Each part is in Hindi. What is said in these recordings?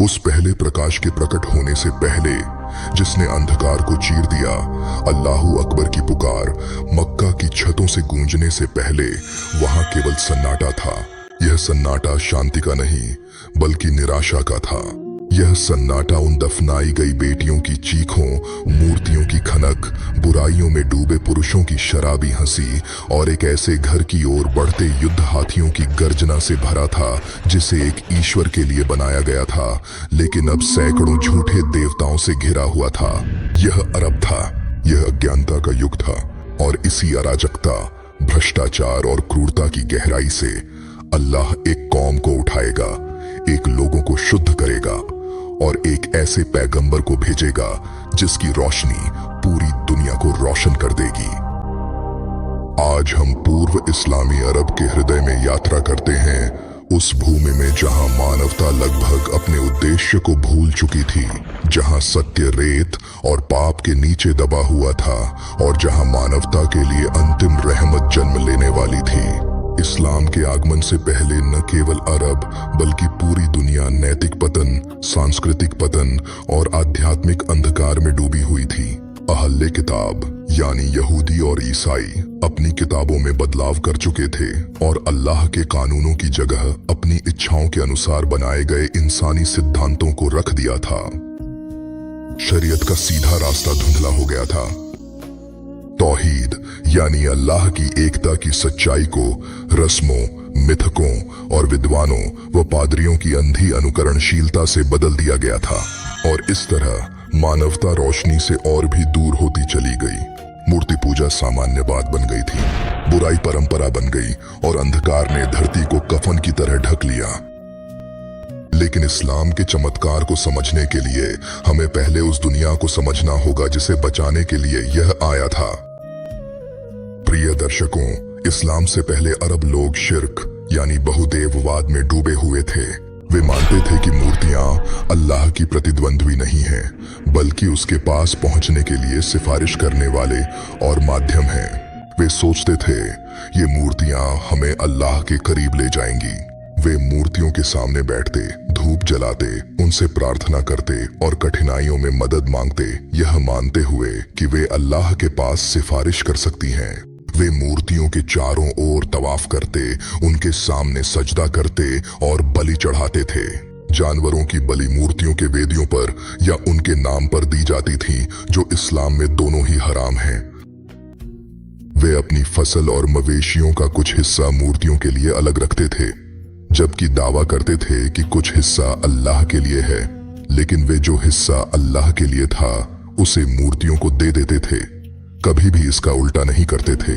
उस पहले प्रकाश के प्रकट होने से पहले, जिसने अंधकार को चीर दिया। अल्लाहू अकबर की पुकार मक्का की छतों से गूंजने से पहले वहां केवल सन्नाटा था। यह सन्नाटा शांति का नहीं बल्कि निराशा का था। यह सन्नाटा उन दफनाई गई बेटियों की चीखों, मूर्तियों की खनक, बुराइयों में डूबे पुरुषों की शराबी हंसी और एक ऐसे घर की ओर बढ़ते युद्ध हाथियों की गर्जना से भरा था जिसे एक ईश्वर के लिए बनाया गया था, लेकिन अब सैकड़ों झूठे देवताओं से घिरा हुआ था। यह अरब था, यह अज्ञानता का युग था, और इसी अराजकता, भ्रष्टाचार और क्रूरता की गहराई से अल्लाह एक कौम को उठाएगा, एक लोगों को शुद्ध करेगा और एक ऐसे पैगंबर को भेजेगा जिसकी रोशनी पूरी दुनिया को रोशन कर देगी। आज हम पूर्व इस्लामी अरब के हृदय में यात्रा करते हैं, उस भूमि में जहां मानवता लगभग अपने उद्देश्य को भूल चुकी थी, जहां सत्य रेत और पाप के नीचे दबा हुआ था और जहां मानवता के लिए अंतिम रहमत जन्म लेने वाली थी। इस्लाम के आगमन से पहले न केवल अरब बल्कि पूरी दुनिया नैतिक पतन, सांस्कृतिक पतन और आध्यात्मिक अंधकार में डूबी हुई थी। अहले किताब यानी यहूदी और ईसाई अपनी किताबों में बदलाव कर चुके थे और अल्लाह के कानूनों की जगह अपनी इच्छाओं के अनुसार बनाए गए इंसानी सिद्धांतों को रख दिया था। शरीयत का सीधा रास्ता धुंधला हो गया था। तौहीद यानी अल्लाह की एकता की सच्चाई को रस्मों, मिथकों और विद्वानों व पादरियों की अंधी अनुकरणशीलता से बदल दिया गया था, और इस तरह मानवता रोशनी से और भी दूर होती चली गई। मूर्ति पूजा सामान्य बात बन गई थी, बुराई परंपरा बन गई और अंधकार ने धरती को कफन की तरह ढक लिया। लेकिन इस्लाम के चमत्कार को समझने के लिए हमें पहले उस दुनिया को समझना होगा जिसे बचाने के लिए यह आया था। प्रिय दर्शकों, इस्लाम से पहले अरब लोग शिर्क यानी बहुदेववाद में डूबे हुए थे। वे मानते थे कि मूर्तियां अल्लाह की प्रतिद्वंद्वी नहीं हैं, बल्कि उसके पास पहुंचने के लिए सिफारिश करने वाले और माध्यम हैं। वे सोचते थे ये मूर्तियां हमें अल्लाह के करीब ले जाएंगी। वे मूर्तियों के सामने बैठते, धूप जलाते, उनसे प्रार्थना करते और कठिनाइयों में मदद मांगते, यह मानते हुए कि वे अल्लाह के पास सिफारिश कर सकती हैं। वे मूर्तियों के चारों ओर तवाफ करते, उनके सामने सजदा करते और बलि चढ़ाते थे। जानवरों की बलि मूर्तियों के वेदियों पर या उनके नाम पर दी जाती थी, जो इस्लाम में दोनों ही हराम हैं। वे अपनी फसल और मवेशियों का कुछ हिस्सा मूर्तियों के लिए अलग रखते थे, जबकि दावा करते थे कि कुछ हिस्सा अल्लाह के लिए है, लेकिन वे जो हिस्सा अल्लाह के लिए था उसे मूर्तियों को दे देते थे। कभी भी इसका उल्टा नहीं करते थे।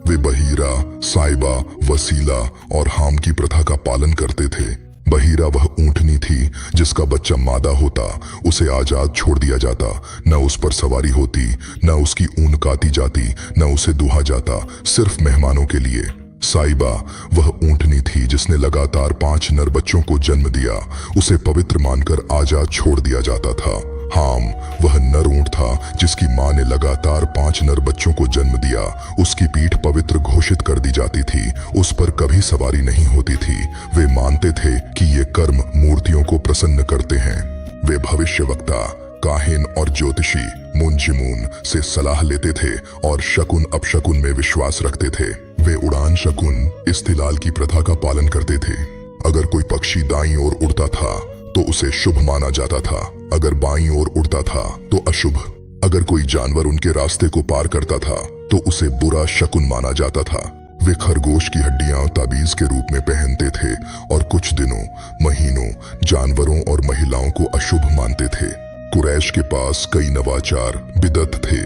वे बहीरा, साइबा, वसीला और हाम की प्रथा का पालन करते थे। बहीरा वह ऊंटनी थी जिसका बच्चा मादा होता, उसे आजाद छोड़ दिया जाता, न उस पर सवारी होती, न उसकी ऊन काटी जाती, न उसे दुहा जाता, सिर्फ मेहमानों के लिए। साइबा वह ऊंटनी थी जिसने लगातार 5 नर बच्चों को जन्म दिया, उसे पवित्र मानकर आजाद छोड़ दिया जाता था। हाम वह नर ऊंट था जिसकी मां ने लगातार 5 नर बच्चों को जन्म दिया, उसकी पीठ पवित्र घोषित कर दी जाती थी, उस पर कभी सवारी नहीं होती थी। वे मानते थे कि ये कर्म मूर्तियों को प्रसन्न करते हैं। वे भविष्यवक्ता, काहिन और ज्योतिषी मुंजिमून से सलाह लेते थे और शकुन अपशकुन में विश्वास रखते थे। वे उड़ान शकुन इस्तिलाल की प्रथा का पालन करते थे। अगर कोई पक्षी दाईं ओर उड़ता था तो उसे शुभ माना जाता था, अगर बाईं ओर उड़ता था तो अशुभ। अगर कोई जानवर उनके रास्ते को पार करता था तो उसे बुरा शकुन माना जाता था। वे खरगोश की हड्डियां ताबीज के रूप में पहनते थे और कुछ दिनों, महीनों जानवरों और महिलाओं को अशुभ मानते थे। कुरैश के पास कई नवाचार, बिदत थे।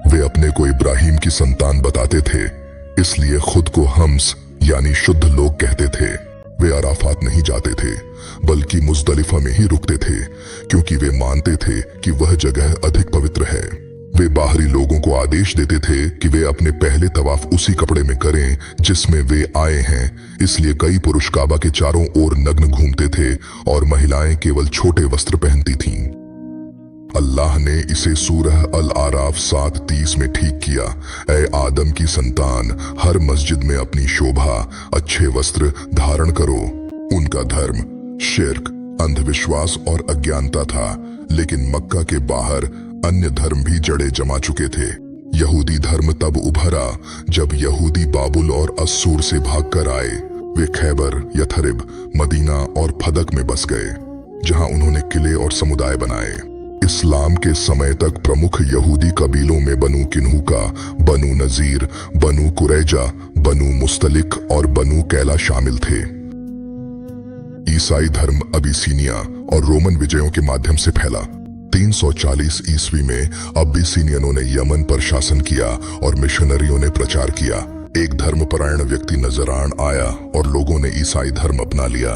वे अपने को इब्राहिम की संतान बताते थे, इसलिए खुद को हम्स यानी शुद्ध लोग कहते थे। वे अराफात नहीं जाते थे बल्कि मुजदलिफा में ही रुकते थे, क्योंकि वे मानते थे कि वह जगह अधिक पवित्र है। वे बाहरी लोगों को आदेश देते थे कि वे अपने पहले तवाफ उसी कपड़े में करें जिसमें वे आए हैं, इसलिए कई पुरुष काबा के चारों ओर नग्न घूमते थे और महिलाएं केवल छोटे वस्त्र पहनती थीं। अल्लाह ने इसे सूरह अल आराफ 7:30 में ठीक किया। ऐ आदम की संतान, हर मस्जिद में अपनी शोभा, अच्छे वस्त्र धारण करो। उनका धर्म शिर्क, अंधविश्वास और अज्ञानता था। लेकिन मक्का के बाहर अन्य धर्म भी जड़ें जमा चुके थे। यहूदी धर्म तब उभरा जब यहूदी बाबुल और अस्सूर से भागकर आए। वे खैबर, यथरिब, मदीना और फदक में बस गए, जहां उन्होंने किले और समुदाय बनाए। इस्लाम के समय तक प्रमुख यहूदी कबीलों में बनु किन्हुका, बनु नजीर, बनु कुरैजा, बनु मुस्तलिक और बनु कैला शामिल थे। ईसाई धर्म अबिसीनिया और रोमन विजयों के माध्यम से फैला। 340 ईस्वी में अबिसीनियनों ने यमन पर शासन किया और मिशनरियों ने प्रचार किया। एक धर्मपरायण व्यक्ति नजरान आया और लोगों ने ईसाई धर्म अपना लिया।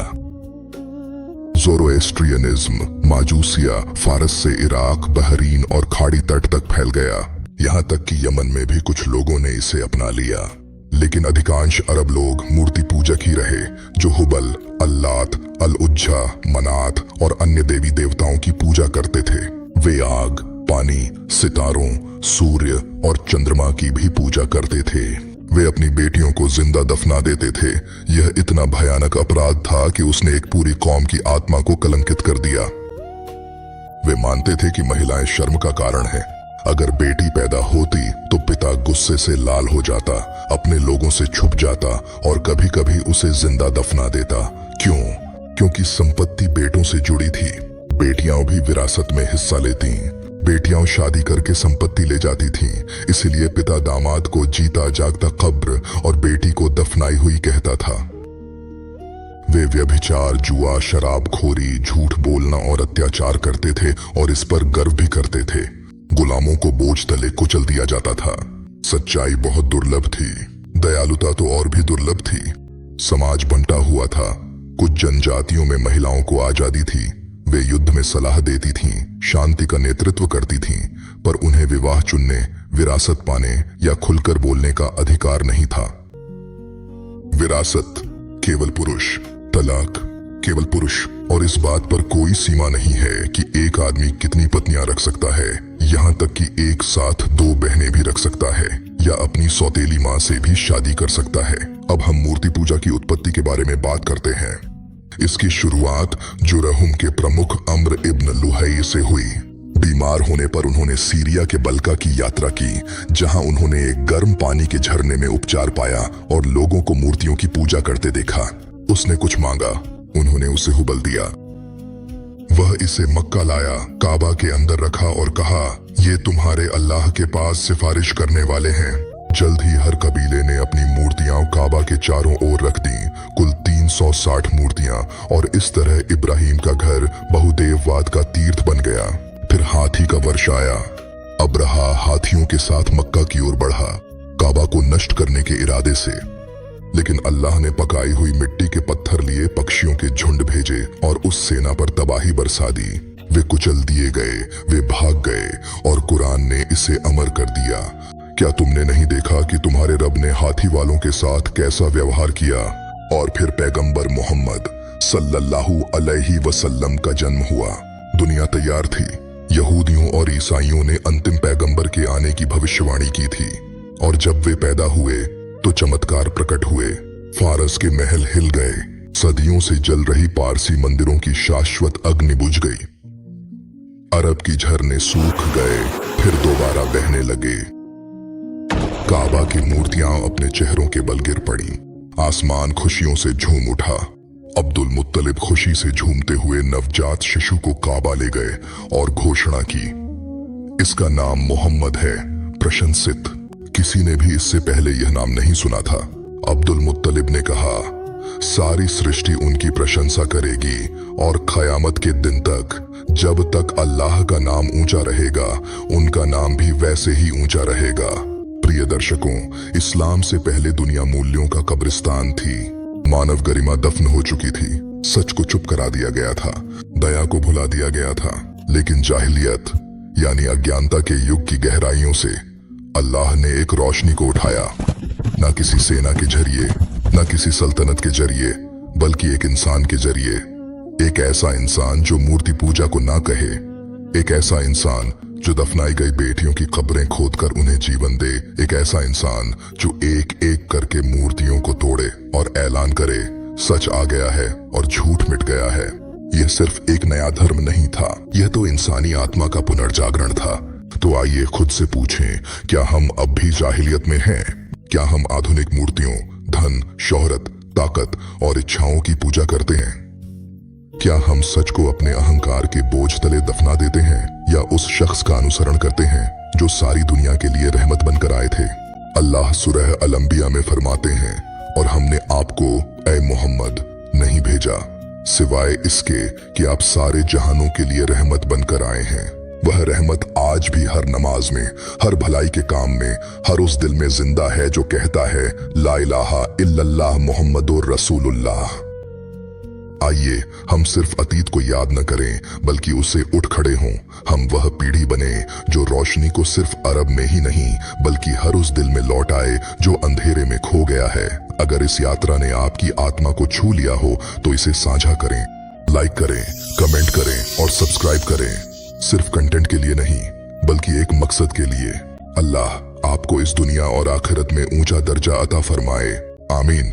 ज़ोरोएस्ट्रियनिज्म, माजूसिया, फारस से इराक, बहरीन और खाड़ी तट तक फैल गया। यहाँ तक कि यमन में भी कुछ लोगों ने इसे अपना लिया। लेकिन अधिकांश अरब लोग मूर्ति पूजक ही रहे, जो हुबल, अल्लात, अल-उज्जा, मनात और अन्य देवी देवताओं की पूजा करते थे। वे आग, पानी, सितारों, सूर्य और चंद्रमा की भी पूजा करते थे। वे अपनी बेटियों को जिंदा दफना देते थे। यह इतना भयानक अपराध था कि उसने एक पूरी कौम की आत्मा को कलंकित कर दिया। वे मानते थे कि महिलाएं शर्म का कारण हैं। अगर बेटी पैदा होती तो पिता गुस्से से लाल हो जाता, अपने लोगों से छुप जाता और कभी कभी उसे जिंदा दफना देता। क्यों? क्योंकि संपत्ति बेटों से जुड़ी थी। बेटियां भी विरासत में हिस्सा लेती। बेटियां शादी करके संपत्ति ले जाती थीं, इसलिए पिता दामाद को जीता जागता कब्र और बेटी को दफनाई हुई कहता था। वे व्यभिचार, जुआ, शराबखोरी, झूठ बोलना और अत्याचार करते थे और इस पर गर्व भी करते थे। गुलामों को बोझ तले कुचल दिया जाता था। सच्चाई बहुत दुर्लभ थी, दयालुता तो और भी दुर्लभ थी। समाज बंटा हुआ था। कुछ जनजातियों में महिलाओं को आजादी थी। वे युद्ध में सलाह देती थीं, शांति का नेतृत्व करती थीं, पर उन्हें विवाह चुनने, विरासत पाने या खुलकर बोलने का अधिकार नहीं था। विरासत केवल पुरुष, तलाक केवल पुरुष, और इस बात पर कोई सीमा नहीं है कि एक आदमी कितनी पत्नियां रख सकता है। यहाँ तक कि एक साथ 2 बहनें भी रख सकता है या अपनी सौतेली माँ से भी शादी कर सकता है। अब हम मूर्ति पूजा की उत्पत्ति के बारे में बात करते हैं। इसकी शुरुआत जुरहुम के प्रमुख अम्र इब्न लुहई से हुई। बीमार होने पर उन्होंने सीरिया के बल्का की यात्रा की, जहां उन्होंने एक गर्म पानी के झरने में उपचार पाया और लोगों को मूर्तियों की पूजा करते देखा। उसने कुछ मांगा, उन्होंने उसे हुबल दिया। वह इसे मक्का लाया, काबा के अंदर रखा और कहा, ये तुम्हारे अल्लाह के पास सिफारिश करने वाले हैं। जल्द ही हर कबीले ने अपनी मूर्तियां काबा के चारों ओर रख दी, कुल 360 मूर्तियां, और इस तरह इब्राहिम का घर बहुदेववाद का तीर्थ बन गया। फिर हाथी का वर्ष आया। अब्रहा हाथियों के साथ मक्का की ओर बढ़ा, काबा को नष्ट करने के इरादे से। लेकिन अल्लाह ने पकाई हुई मिट्टी के पत्थर लिए पक्षियों के झुंड भेजे और उस सेना पर तबाही बरसा दी। वे कुचल दिए गए, वे भाग गए और कुरान ने इसे अमर कर दिया। क्या तुमने नहीं देखा कि तुम्हारे रब ने हाथी वालों के साथ कैसा व्यवहार किया? और फिर पैगंबर मोहम्मद सल्लल्लाहु अलैहि वसल्लम का जन्म हुआ। दुनिया तैयार थी। यहूदियों और ईसाइयों ने अंतिम पैगंबर के आने की भविष्यवाणी की थी, और जब वे पैदा हुए तो चमत्कार प्रकट हुए। फारस के महल हिल गए। सदियों से जल रही पारसी मंदिरों की शाश्वत अग्नि बुझ गई। अरब की झरने सूख गए, फिर दोबारा बहने लगे। काबा की मूर्तियां अपने चेहरों के बल गिर पड़ी। आसमान खुशियों से झूम उठा। अब्दुल मुत्तलिब खुशी से झूमते हुए नवजात शिशु को काबा ले गए और घोषणा की, इसका नाम मोहम्मद है, प्रशंसित। किसी ने भी इससे पहले यह नाम नहीं सुना था। अब्दुल मुत्तलिब ने कहा, सारी सृष्टि उनकी प्रशंसा करेगी और क़यामत के दिन तक, जब तक अल्लाह का नाम ऊंचा रहेगा, उनका नाम भी वैसे ही ऊंचा रहेगा। प्रिय दर्शकों, इस्लाम से पहले दुनिया मूल्यों का कब्रिस्तान थी। मानव गरिमा दफन हो चुकी थी। सच को चुप करा दिया गया था, दया को भुला दिया गया था। लेकिन जाहिलियत यानी अज्ञानता के युग की गहराइयों से अल्लाह ने एक रोशनी को उठाया। ना किसी सेना के जरिए, ना किसी सल्तनत के जरिए, बल्कि एक इंसान के जरिए। एक ऐसा इंसान जो मूर्ति पूजा को ना कहे, एक ऐसा इंसान जो दफनाई गई बेटियों की कब्रें खोदकर उन्हें जीवन दे, एक ऐसा इंसान जो एक एक करके मूर्तियों को तोड़े और ऐलान करे, सच आ गया है और झूठ मिट गया है। यह सिर्फ एक नया धर्म नहीं था, यह तो इंसानी आत्मा का पुनर्जागरण था। तो आइए खुद से पूछें, क्या हम अब भी जाहिलियत में हैं? क्या हम आधुनिक मूर्तियों, धन, शोहरत, ताकत और इच्छाओं की पूजा करते हैं? क्या हम सच को अपने अहंकार के बोझ तले दफना देते हैं, या उस शख्स का अनुसरण करते हैं जो सारी दुनिया के लिए रहमत बनकर आए थे? अल्लाह सूरह अल-अंबिया में फरमाते हैं, और हमने आपको ए मोहम्मद नहीं भेजा सिवाय इसके कि आप सारे जहानों के लिए रहमत बनकर आए हैं। वह रहमत आज भी हर नमाज में, हर भलाई के काम में, हर उस दिल में जिंदा है जो कहता है ला इलाहा इल्लल्लाह मुहम्मदुर रसूलुल्लाह। आइए हम सिर्फ अतीत को याद न करें, बल्कि उससे उठ खड़े हों। हम वह पीढ़ी बने जो रोशनी को सिर्फ अरब में ही नहीं, बल्कि हर उस दिल में लौट आए जो अंधेरे में खो गया है। अगर इस यात्रा ने आपकी आत्मा को छू लिया हो तो इसे साझा करें, लाइक करें, कमेंट करें और सब्सक्राइब करें। सिर्फ कंटेंट के लिए नहीं, बल्कि एक मकसद के लिए। अल्लाह आपको इस दुनिया और आखिरत में ऊंचा दर्जा अता फरमाए। आमीन।